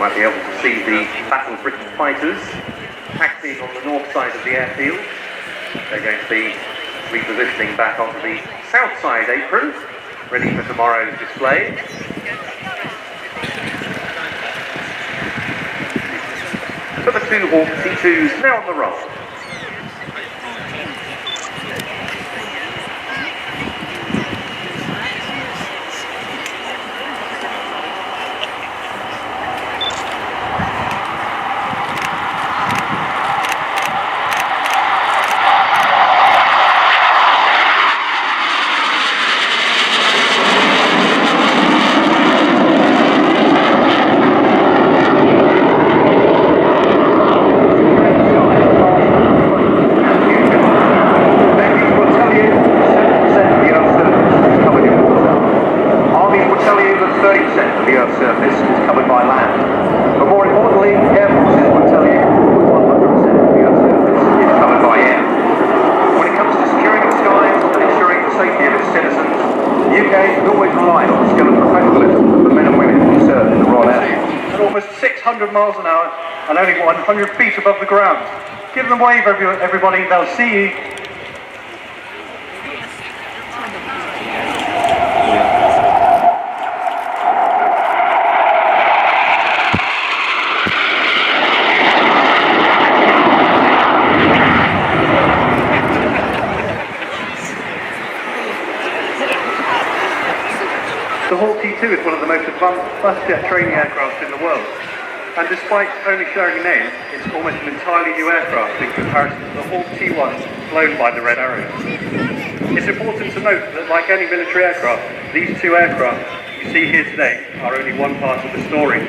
might be able to see the Battle Britain fighters acting on the north side of the airfield. They're going to be repositioning back onto the south side apron, ready for tomorrow's display. So the two Hawk T2s now on the roll. Miles an hour and only 100 feet above the ground. Give them a wave, everybody, they'll see you. The Hawk T2 is one of the most advanced fast jet training aircraft in the world. And despite only sharing a name, it's almost an entirely new aircraft in comparison to the Hawk T1 flown by the Red Arrows. It's important to note that like any military aircraft, these two aircraft you see here today are only one part of the story.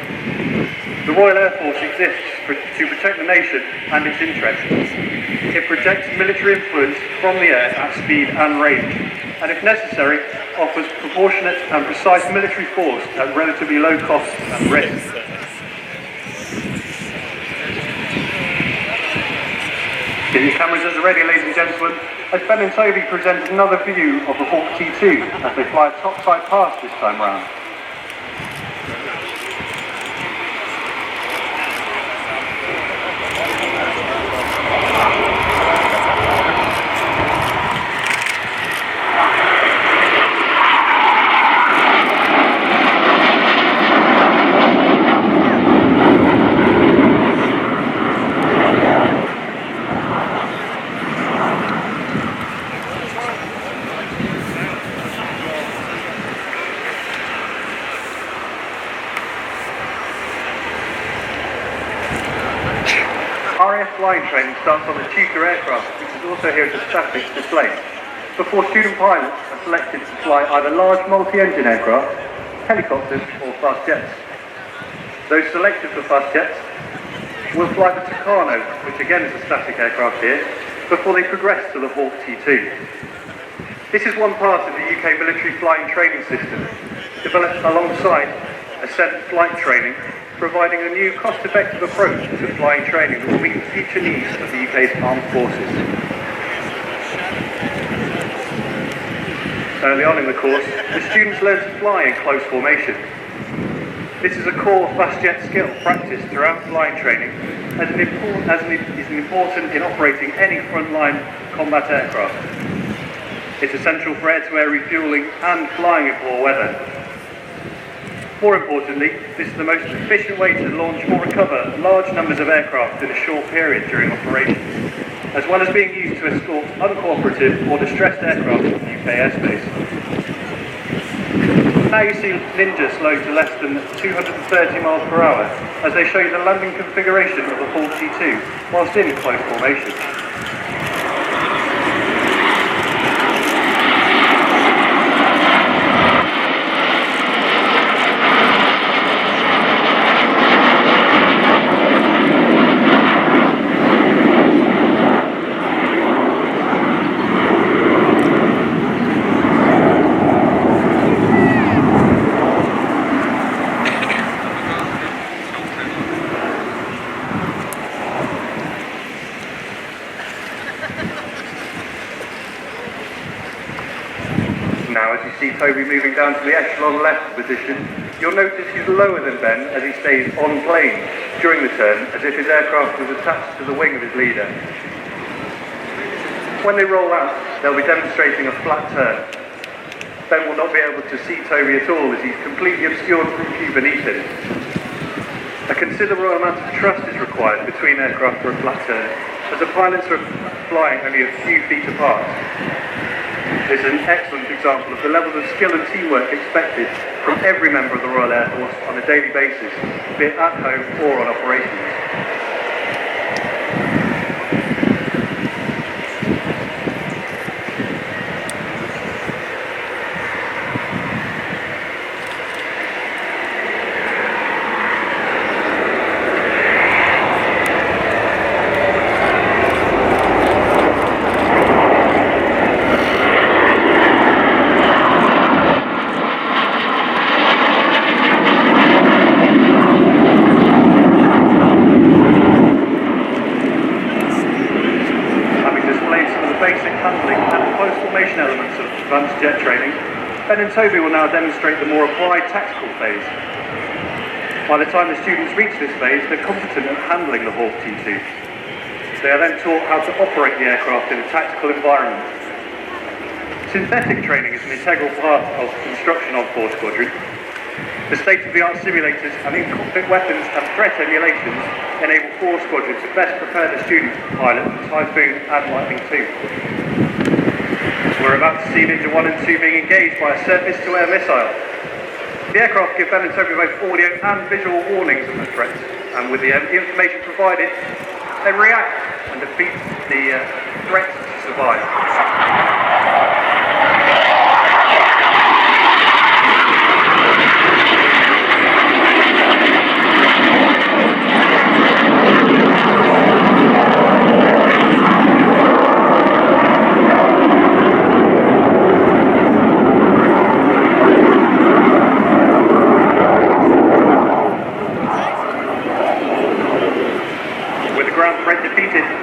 The Royal Air Force exists to protect the nation and its interests. It projects military influence from the air at speed and range, and if necessary, offers proportionate and precise military force at relatively low cost and risk. Get your cameras at the ready, ladies and gentlemen, as Ben and Toby present another view of the Hawk T2 as they fly a topside pass this time round. RAF flying training starts on the tutor aircraft, which is also here as a static display, before student pilots are selected to fly either large multi-engine aircraft, helicopters or fast jets. Those selected for fast jets will fly the Tucano, which again is a static aircraft here, before they progress to the Hawk T2. This is one part of the UK military flying training system, developed alongside Ascent flight training, providing a new cost-effective approach to flying training that will meet the future needs of the UK's armed forces. Early on in the course, the students learn to fly in close formation. This is a core fast jet skill practiced throughout flying training as is important in operating any frontline combat aircraft. It's essential for air-to-air refuelling and flying in poor weather. More importantly, this is the most efficient way to launch or recover large numbers of aircraft in a short period during operations, as well as being used to escort uncooperative or distressed aircraft from UK airspace. Now you see Ninja slow to less than 230 miles per hour as they show you the landing configuration of the Hawk T2 whilst in close formation. now, as you see Toby moving down to the echelon left position, you'll notice he's lower than Ben as he stays on plane during the turn, as if his aircraft was attached to the wing of his leader. When they roll out, they'll be demonstrating a flat turn. Ben will not be able to see Toby at all as he's completely obscured from view beneath him. A considerable amount of trust is required between aircraft for a flat turn, as the pilots are flying only a few feet apart. This is an excellent example of the levels of skill and teamwork expected from every member of the Royal Air Force on a daily basis, be it at home or on operations. Jet training, Ben and Toby will now demonstrate the more applied tactical phase. By the time the students reach this phase, they're competent at handling the Hawk T2. They are then taught how to operate the aircraft in a tactical environment. Synthetic training is an integral part of construction on 4 Squadron. The state-of-the-art simulators and in-cockpit weapons and threat emulations enable 4 Squadron to best prepare the students to pilot the Typhoon and Lightning II. We're about to see Ninja 1 and 2 being engaged by a surface-to-air missile. The aircraft give Ben and Toby both audio and visual warnings of the threat, and with the information provided, they react and defeat the threat to survive.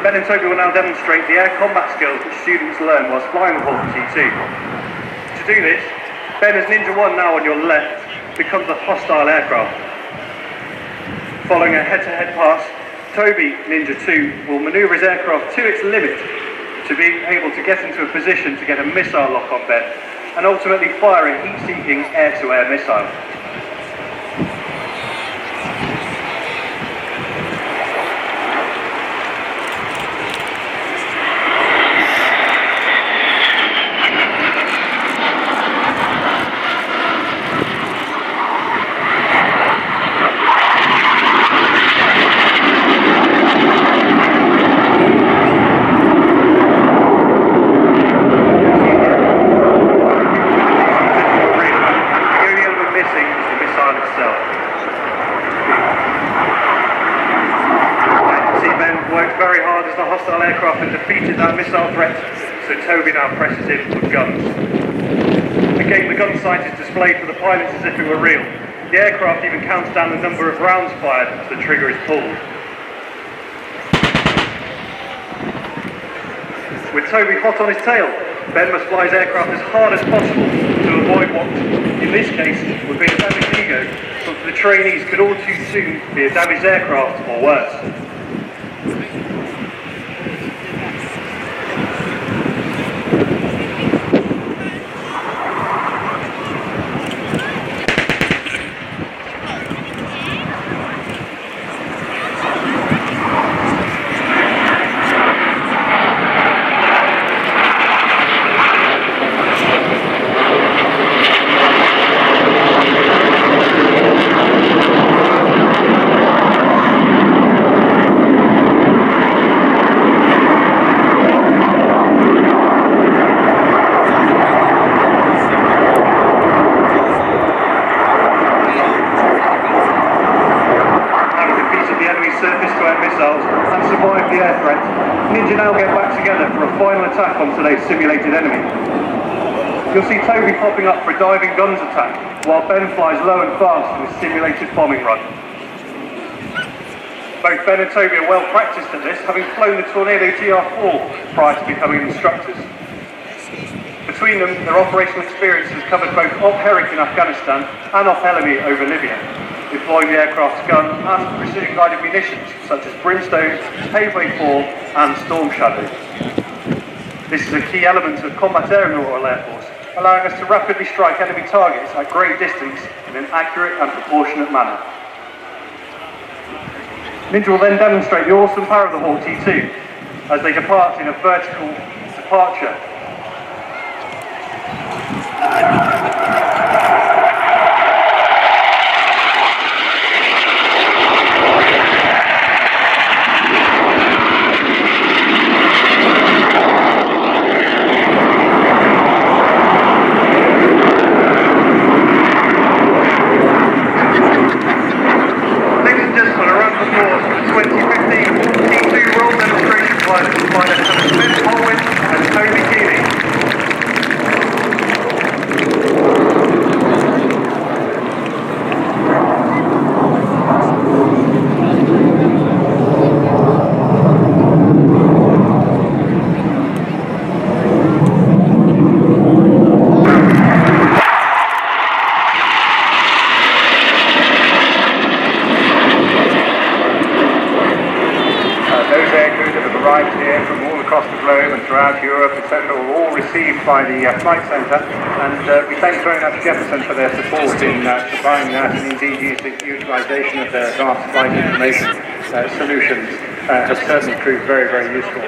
Ben and Toby will now demonstrate the air combat skills that students learn whilst flying the Hawk T2. To do this, Ben as Ninja 1 now on your left becomes a hostile aircraft. Following a head-to-head pass, Toby, Ninja 2, will manoeuvre his aircraft to its limit to be able to get into a position to get a missile lock on Ben and ultimately fire a heat-seeking air-to-air missile. Defeated that missile threat, so Toby now presses in with guns. Again, the gun sight is displayed for the pilots as if it were real. The aircraft even counts down the number of rounds fired as the trigger is pulled. With Toby hot on his tail, Ben must fly his aircraft as hard as possible to avoid what, in this case, would be a damaged ego, but for the trainees could all too soon be a damaged aircraft or worse. Ninja now get back together for a final attack on today's simulated enemy. You'll see Toby popping up for a diving guns attack, while Ben flies low and fast for his simulated bombing run. Both Ben and Toby are well practiced at this, having flown the Tornado TR4 prior to becoming instructors. Between them, their operational experience experience has covered both Op Herrick in Afghanistan and Op Elemi over Libya, deploying the aircraft's gun and precision-guided munitions such as Brimstone, Paveway 4 and Storm Shadow. This is a key element of combat aerial Royal Air Force, allowing us to rapidly strike enemy targets at great distance in an accurate and proportionate manner. Ninja will then demonstrate the awesome power of the Hawk T2 as they depart in a vertical departure. Polwin and Toby Keeley. Those aircrew that have arrived here from all across the globe and throughout Europe, etc., were all received by the Flight Centre, and we thank very much Jefferson for their support in supplying that, and indeed the utilisation of their advanced flight information solutions has certainly proved very, very useful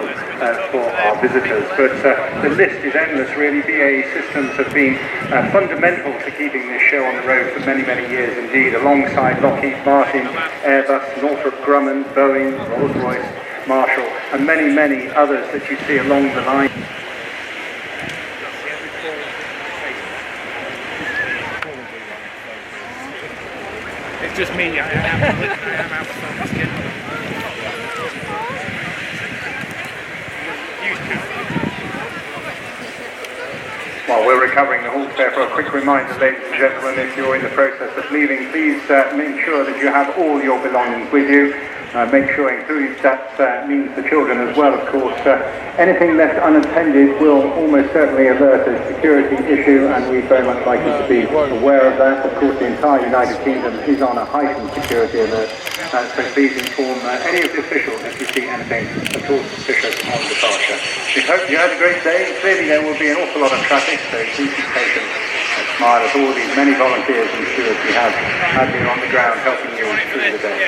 for our visitors. But the list is endless really. BAE Systems have been fundamental to keeping this show on the road for many, many years indeed, alongside Lockheed Martin, Airbus, Northrop Grumman, Boeing, Rolls-Royce, Marshall, and many, many others that you see along the line. It's just me, I am out of the skin. While we're recovering the Hawks there, for a quick reminder, ladies and gentlemen, if you're in the process of leaving, please make sure that you have all your belongings with you. Make sure include that means the children as well, of course. Anything left unattended will almost certainly alert a security issue, and we'd very much like you to be aware of that. Of course, the entire United Kingdom is on a heightened security alert, so please inform any of the officials if you see anything at all suspicious on departure. We hope you had a great day. Clearly there will be an awful lot of traffic, so please be patient and smile at all these many volunteers and stewards we have out here on the ground helping you through the day.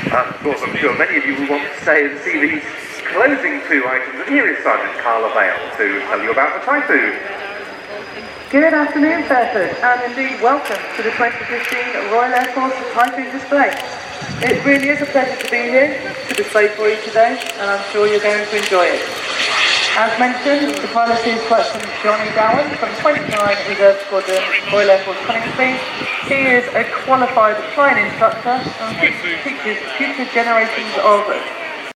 Of course, I'm sure many of you will want to stay and see these closing two items. And here is Sergeant Carla Vale to tell you about the Typhoon. Good afternoon, Fairford, and indeed welcome to the 2015 Royal Air Force Typhoon display. It really is a pleasure to be here to display for you today, and I'm sure you're going to enjoy it. As mentioned, the pilot is Captain Johnny Gowan from 29 Reserve Squadron, Royal Air Force Anglesey. He is a qualified flying instructor and teaches future generations of